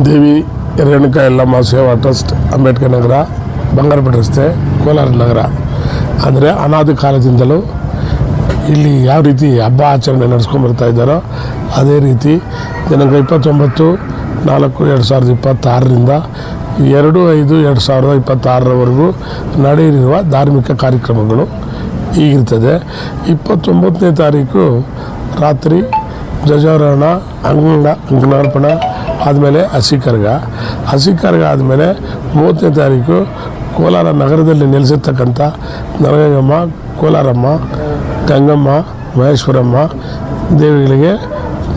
ದೇವಿ ರೇಣುಕಾ ಯಲ್ಲಮ್ಮ ಸೇವಾ ಟ್ರಸ್ಟ್, ಅಂಬೇಡ್ಕರ್ ನಗರ, ಬಂಗಾರಪೇಟೆ ರಸ್ತೆ, ಕೋಲಾರ ನಗರ. ಅಂದರೆ ಅನಾದಿ ಕಾಲದಿಂದಲೂ ಇಲ್ಲಿ ಯಾವ ರೀತಿ ಹಬ್ಬ ಆಚರಣೆ ನಡೆಸ್ಕೊಂಡ್ಬರ್ತಾ ಇದ್ದಾರೋ ಅದೇ ರೀತಿ ದಿನಾಂಕ 29/4/2026ರಿಂದ 2/5/2026ರವರೆಗೂ ನಡೆಯಲಿರುವ ಧಾರ್ಮಿಕ ಕಾರ್ಯಕ್ರಮಗಳು ಹೀಗಿರ್ತದೆ. 29ನೇ ತಾರೀಕು ರಾತ್ರಿ ಧ್ವಜಾರೋಹಣ, ಅಂಗನಾರ್ಪಣ ಆದಮೇಲೆ ಹಸಿ ಕರ್ಗ ಆದಮೇಲೆ 30ನೇ ತಾರೀಕು ಕೋಲಾರ ನಗರದಲ್ಲಿ ನೆಲೆಸಿರ್ತಕ್ಕಂಥ ನರಗಂಗಮ್ಮ, ಕೋಲಾರಮ್ಮ, ಗಂಗಮ್ಮ, ಮಹೇಶ್ವರಮ್ಮ ದೇವಿಗಳಿಗೆ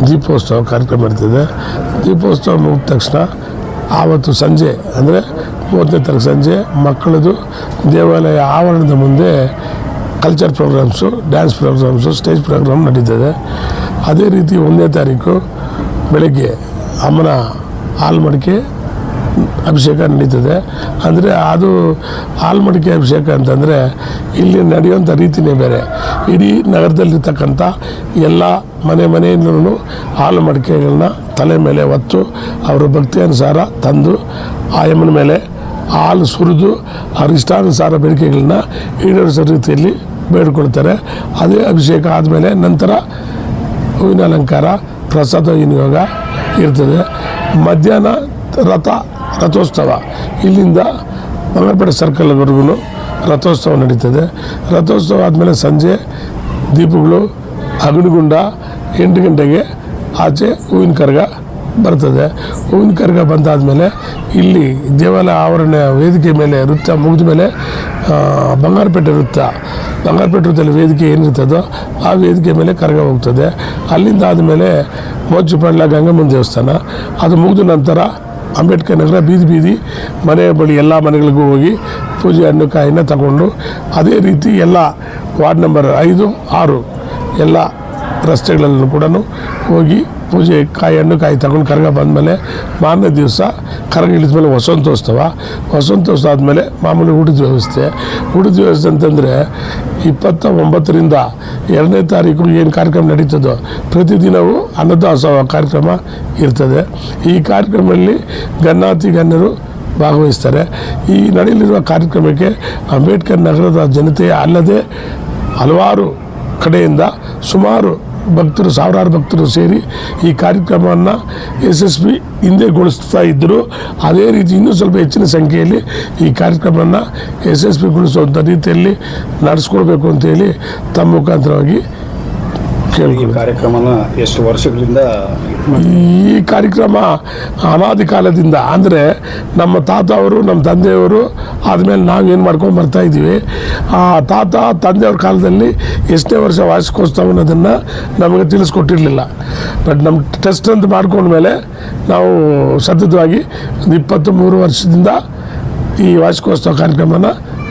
ದೀಪೋತ್ಸವ ಕಾರ್ಯಕ್ರಮ ಇರ್ತದೆ. ದೀಪೋತ್ಸವ ಮುಗಿದ ತಕ್ಷಣ ಆವತ್ತು ಸಂಜೆ ಅಂದರೆ 30ನೇ ತಾರೀಕು ಸಂಜೆ ಮಕ್ಕಳದು ದೇವಾಲಯ ಆವರಣದ ಮುಂದೆ culture programmes, dance programmes, stage programme ನಡೀತದೆ. ಅದೇ ರೀತಿ 1ನೇ ತಾರೀಕು ಬೆಳಗ್ಗೆ ಅಮ್ಮನ ಹಾಲ್ಮಡಿಕೆ ಅಭಿಷೇಕ ನಡೀತದೆ. ಅಂದರೆ ಅದು ಹಾಲ್ಮಡಿಕೆ ಅಭಿಷೇಕ ಅಂತಂದರೆ ಇಲ್ಲಿ ನಡೆಯುವಂಥ ರೀತಿಯೇ ಬೇರೆ. ಇಡೀ ನಗರದಲ್ಲಿರ್ತಕ್ಕಂಥ ಎಲ್ಲ ಮನೆಯಲ್ಲೂ ಹಾಲು ಮಡಿಕೆಗಳನ್ನ ತಲೆ ಮೇಲೆ ಹೊತ್ತು ಅವರ ಭಕ್ತಿ ಅನುಸಾರ ತಂದು ಆಯಮ್ಮನ ಮೇಲೆ ಹಾಲು ಸುರಿದು ಅವ್ರ ಇಷ್ಟಾನುಸಾರ ಬೇಡಿಕೆಗಳನ್ನ ಈಡೇರಿಸೋ ರೀತಿಯಲ್ಲಿ ಬೇಡ್ಕೊಳ್ತಾರೆ. ಅದೇ ಅಭಿಷೇಕ ಆದಮೇಲೆ ನಂತರ ಹೂವಿನ ಅಲಂಕಾರ, ಪ್ರಸಾದ ವಿನಿಯೋಗ ಇರ್ತದೆ. ಮಧ್ಯಾಹ್ನ ರಥೋತ್ಸವ ಇಲ್ಲಿಂದ ಬಂಗಾರಪೇಟೆ ಸರ್ಕಲ್ವರೆಗೂ ರಥೋತ್ಸವ ನಡೀತದೆ. ರಥೋತ್ಸವ ಆದಮೇಲೆ ಸಂಜೆ ದೀಪಗಳು, ಅಗ್ನಿಗುಂಡ, 8 ಗಂಟೆಗೆ ಆಚೆ ಹೂವಿನ ಕರ್ಗ ಬರ್ತದೆ. ಹೂವಿನ ಕರ್ಗ ಬಂದಾದಮೇಲೆ ಇಲ್ಲಿ ದೇವಾಲಯ ಆವರಣ ವೇದಿಕೆ ಮೇಲೆ ವೃತ್ತ ಮುಗಿದ ಮೇಲೆ ಬಂಗಾರಪೇಟೆ ವೃತ್ತದಲ್ಲಿ ವೇದಿಕೆ ಏನಿರ್ತದೋ ಆ ವೇದಿಕೆ ಮೇಲೆ ಕರ್ಗ ಹೋಗ್ತದೆ. ಅಲ್ಲಿಂದ ಆದಮೇಲೆ ಮೋಚುಪಳ್ಳ ಗಂಗಮ್ಮನ ದೇವಸ್ಥಾನ, ಅದು ಮುಗಿದ ನಂತರ ಅಂಬೇಡ್ಕರ್ ನಗರ ಬೀದಿ ಮನೆ ಬಳಿ ಎಲ್ಲ ಮನೆಗಳಿಗೂ ಹೋಗಿ ಪೂಜೆ ಹಣ್ಣು ಕಾಯಿನ ತಗೊಂಡು ಅದೇ ರೀತಿ ಎಲ್ಲ ವಾರ್ಡ್ ನಂಬರ್ 5, 6 ಎಲ್ಲ ರಸ್ತೆಗಳಲ್ಲೂ ಕೂಡ ಹೋಗಿ ಪೂಜೆ ಹಣ್ಣು ಕಾಯಿ ತಗೊಂಡು ಕರ್ಗ ಬಂದಮೇಲೆ ಮಾರನೇ ದಿವಸ ಕರ್ಗ ಇಳಿದ್ಮೇಲೆ ವಸಂತೋತ್ಸವ ಆದಮೇಲೆ ಮಾಮೂಲಿ ಊಟದ ವ್ಯವಸ್ಥೆ ಅಂತಂದರೆ 29ರಿಂದ 2ನೇ ತಾರೀಕು ಏನು ಕಾರ್ಯಕ್ರಮ ನಡೀತದೋ ಪ್ರತಿದಿನವೂ ಅನ್ನದಾಸೋಹ ಕಾರ್ಯಕ್ರಮ ಇರ್ತದೆ. ಈ ಕಾರ್ಯಕ್ರಮದಲ್ಲಿ ಗಣ್ಯರು ಭಾಗವಹಿಸ್ತಾರೆ. ಈ ನಡೆಯಲಿರುವ ಕಾರ್ಯಕ್ರಮಕ್ಕೆ ಅಂಬೇಡ್ಕರ್ ನಗರದ ಜನತೆ ಅಲ್ಲದೆ ಹಲವಾರು ಕಡೆಯಿಂದ ಸುಮಾರು ಭಕ್ತರು, ಸಾವಿರಾರು ಭಕ್ತರು ಸೇರಿ ಈ ಕಾರ್ಯಕ್ರಮವನ್ನು ಯಶಸ್ವಿ ಹಿಂದೆಗೊಳಿಸ್ತಾ ಇದ್ದರು. ಅದೇ ರೀತಿ ಇನ್ನೂ ಸ್ವಲ್ಪ ಹೆಚ್ಚಿನ ಸಂಖ್ಯೆಯಲ್ಲಿ ಈ ಕಾರ್ಯಕ್ರಮವನ್ನು ಯಶಸ್ವಿಗೊಳಿಸುವಂಥ ರೀತಿಯಲ್ಲಿ ನಡೆಸ್ಕೊಳ್ಬೇಕು ಅಂತೇಳಿ ತಮ್ಮ ಮುಖಾಂತರವಾಗಿ ಕೇಳ್ಕೊಳ್ಳಿ. ಕಾರ್ಯಕ್ರಮನ ಎಷ್ಟು ವರ್ಷಗಳಿಂದ ಈ ಕಾರ್ಯಕ್ರಮ ಅನಾದಿ ಕಾಲದಿಂದ, ಅಂದರೆ ನಮ್ಮ ತಾತ ಅವರು, ನಮ್ಮ ತಂದೆಯವರು ಆದಮೇಲೆ ನಾವೇನು ಮಾಡ್ಕೊಂಡು ಬರ್ತಾ ಇದ್ದೀವಿ. ಆ ತಾತ ತಂದೆಯವ್ರ ಕಾಲದಲ್ಲಿ ಎಷ್ಟನೇ ವರ್ಷ ವಾರ್ಷಿಕೋತ್ಸವ ಅನ್ನೋದನ್ನು ನಮಗೆ ತಿಳಿಸ್ಕೊಟ್ಟಿರಲಿಲ್ಲ. ಬಟ್ ನಮ್ಮ ಟೆಸ್ಟ್ ಅಂತ ಮಾಡ್ಕೊಂಡ್ಮೇಲೆ ನಾವು ಸತತವಾಗಿ 23 ವರ್ಷದಿಂದ ಈ ವಾರ್ಷಿಕೋತ್ಸವ ಕಾರ್ಯಕ್ರಮನ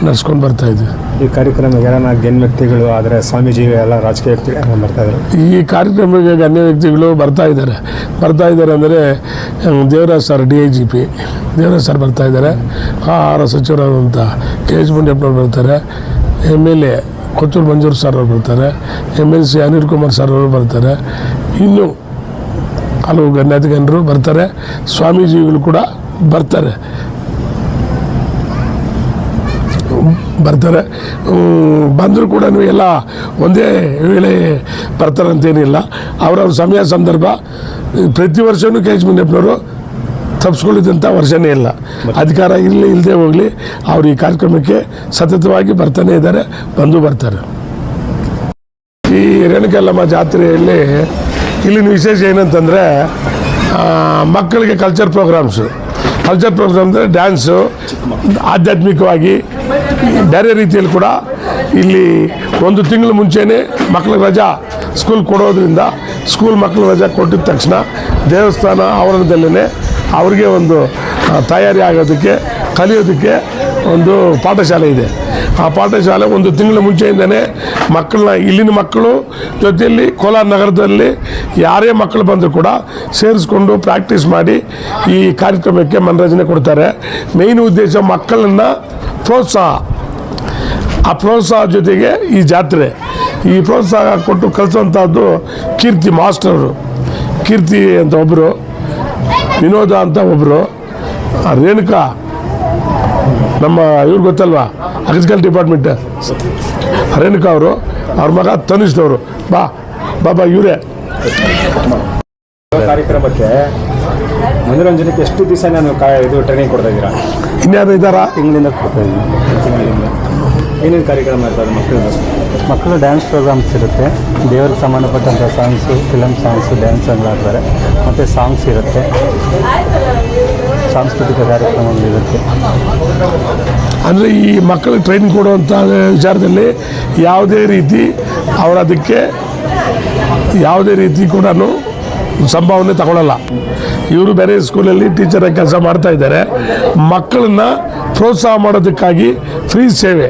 ನಡೆಸ್ಕೊಂಡು ಬರ್ತಾಯಿದ್ವಿ. ಈ ಕಾರ್ಯಕ್ರಮ ಯಾರನ್ನ ಗಣ್ಯ ವ್ಯಕ್ತಿಗಳು ಆದರೆ ಸ್ವಾಮೀಜಿ ಎಲ್ಲ ರಾಜಕೀಯ ವ್ಯಕ್ತಿಗಳು ಬರ್ತಾಯಿದ್ದಾರೆ. ಈ ಕಾರ್ಯಕ್ರಮಕ್ಕೆ ಗಣ್ಯ ವ್ಯಕ್ತಿಗಳು ಬರ್ತಾ ಇದ್ದಾರೆ ಅಂದರೆ Devraj sir, DIGP Devraj sir ಬರ್ತಾಯಿದ್ದಾರೆ. ಆಹಾರ ಸಚಿವರಾದಂಥ KH ಮುನಿಯಪ್ಪನವ್ರು ಬರ್ತಾರೆ. MLA ಕೊತ್ತೂರು ಮಂಜೂರು ಸರ್ ಅವರು ಬರ್ತಾರೆ. MLC ಅನಿಲ್ ಕುಮಾರ್ ಸರ್ ಅವರು ಬರ್ತಾರೆ. ಇನ್ನೂ ಹಲವು ಗಣ್ಯರು ಬರ್ತಾರೆ. ಸ್ವಾಮೀಜಿಗಳು ಕೂಡ ಬರ್ತಾರೆ. ಬಂದರೂ ಕೂಡ ಎಲ್ಲ ಒಂದೇ ವೇಳೆ ಬರ್ತಾರಂತೇನಿಲ್ಲ. ಅವರವ್ರ ಸಮಯ ಸಂದರ್ಭ ಪ್ರತಿ ವರ್ಷವೂ KH ಮುನಿಯಪ್ಪನವರು ತಪ್ಪಿಸ್ಕೊಳ್ಳಿದಂಥ ವರ್ಷನೇ ಇಲ್ಲ. ಅಧಿಕಾರ ಇಲ್ಲದೆ ಹೋಗಲಿ, ಅವರು ಈ ಕಾರ್ಯಕ್ರಮಕ್ಕೆ ಸತತವಾಗಿ ಬರ್ತಾನೆ ಇದ್ದಾರೆ, ಬರ್ತಾರೆ. ಈ ರೇಣುಕಾ ಯಲ್ಲಮ್ಮ ಜಾತ್ರೆಯಲ್ಲಿ ಇಲ್ಲಿನ ವಿಶೇಷ ಏನಂತಂದರೆ ಮಕ್ಕಳಿಗೆ ಕಲ್ಚರ್ ಪ್ರೋಗ್ರಾಮ್ ಅಂದರೆ ಡ್ಯಾನ್ಸು, ಆಧ್ಯಾತ್ಮಿಕವಾಗಿ ಬೇರೆ ರೀತಿಯಲ್ಲಿ ಕೂಡ ಇಲ್ಲಿ 1 ತಿಂಗಳು ಮುಂಚೆನೇ ಮಕ್ಕಳಿಗೆ ರಜಾ ಸ್ಕೂಲ್ ಕೊಡೋದ್ರಿಂದ ಮಕ್ಕಳು ರಜಾ ಕೊಟ್ಟಿದ ತಕ್ಷಣ ದೇವಸ್ಥಾನ ಆವರಣದಲ್ಲೇ ಅವ್ರಿಗೆ ಒಂದು ತಯಾರಿ ಆಗೋದಕ್ಕೆ, ಕಲಿಯೋದಕ್ಕೆ ಒಂದು ಪಾಠಶಾಲೆ ಇದೆ. ಆ ಪಾಠಶಾಲೆ 1 ತಿಂಗಳ ಮುಂಚೆಯಿಂದನೇ ಮಕ್ಕಳನ್ನ, ಇಲ್ಲಿನ ಮಕ್ಕಳು ಜೊತೆಯಲ್ಲಿ ಕೋಲಾರ ನಗರದಲ್ಲಿ ಯಾರೇ ಮಕ್ಕಳು ಬಂದರೂ ಕೂಡ ಸೇರಿಸ್ಕೊಂಡು ಪ್ರಾಕ್ಟೀಸ್ ಮಾಡಿ ಈ ಕಾರ್ಯಕ್ರಮಕ್ಕೆ ಮನರಂಜನೆ ಕೊಡ್ತಾರೆ. ಮೇಯ್ನ್ ಉದ್ದೇಶ ಮಕ್ಕಳನ್ನು ಪ್ರೋತ್ಸಾಹ ಜೊತೆಗೆ ಈ ಜಾತ್ರೆ, ಈ ಪ್ರೋತ್ಸಾಹ ಕೊಟ್ಟು ಕಲಿಸುವಂಥದ್ದು ಕೀರ್ತಿ ಮಾಸ್ಟರು, ಕೀರ್ತಿ ಅಂತ ಒಬ್ಬರು ವಿನೋದ ಅಂತ ಒಬ್ಬರು, ರೇಣುಕಾ ನಮ್ಮ ಇವ್ರು ಗೊತ್ತಲ್ವಾ ಅಗ್ರಿಕಲ್ಚರ್ ಡಿಪಾರ್ಟ್ಮೆಂಟ್ ರೇಣುಕಾ ಅವರು, ಅವ್ರ ಮಗ ತನಿಷ್ಠ ಅವರು, ಬಾ ಇವರೇ. ಕಾರ್ಯಕ್ರಮಕ್ಕೆ ಮನೋರಂಜನೆಗೆ ಎಷ್ಟು ದಿವಸ ನಾನು ಇದು ಟ್ರೈನಿಂಗ್ ಕೊಡ್ತಾ ಇದ್ದೀರಾ? ಇನ್ಯಾರು ಇದ್ದಾರಾ? ತಿಂಗಳಿಂದ ಕೊಡ್ತಾ ಇದ್ದೀನಿ. ಏನೇನು ಕಾರ್ಯಕ್ರಮ ಇರ್ತದೆ ಮಕ್ಕಳು ಡ್ಯಾನ್ಸ್ ಪ್ರೋಗ್ರಾಮ್ಸ್ ಇರುತ್ತೆ, ದೇವ್ರಿಗೆ ಸಂಬಂಧಪಟ್ಟಂಥ ಸಾಂಗ್ಸು, ಫಿಲಮ್ ಸಾಂಗ್ಸು, ಡ್ಯಾನ್ಸ್ ಎಲ್ಲ ಆಡ್ತಾರೆ, ಮತ್ತು ಸಾಂಗ್ಸ್ ಇರುತ್ತೆ, ಸಾಂಸ್ಕೃತಿಕ ಕಾರ್ಯಕ್ರಮಗಳಿರುತ್ತೆ. ಅಂದರೆ ಈ ಮಕ್ಕಳಿಗೆ ಟ್ರೈನಿಂಗ್ ಕೊಡುವಂಥ ವಿಚಾರದಲ್ಲಿ ಯಾವುದೇ ರೀತಿ ಅವರು ಅದಕ್ಕೆ ಯಾವುದೇ ರೀತಿ ಕೂಡ ಸಂಭಾವನೆ ತಗೊಳ್ಳಲ್ಲ. ಇವರು ಬೇರೆ ಸ್ಕೂಲಲ್ಲಿ ಟೀಚರಾಗಿ ಕೆಲಸ ಮಾಡ್ತಾ ಇದ್ದಾರೆ. ಮಕ್ಕಳನ್ನ ಪ್ರೋತ್ಸಾಹ ಮಾಡೋದಕ್ಕಾಗಿ ಫ್ರೀ ಸೇವೆ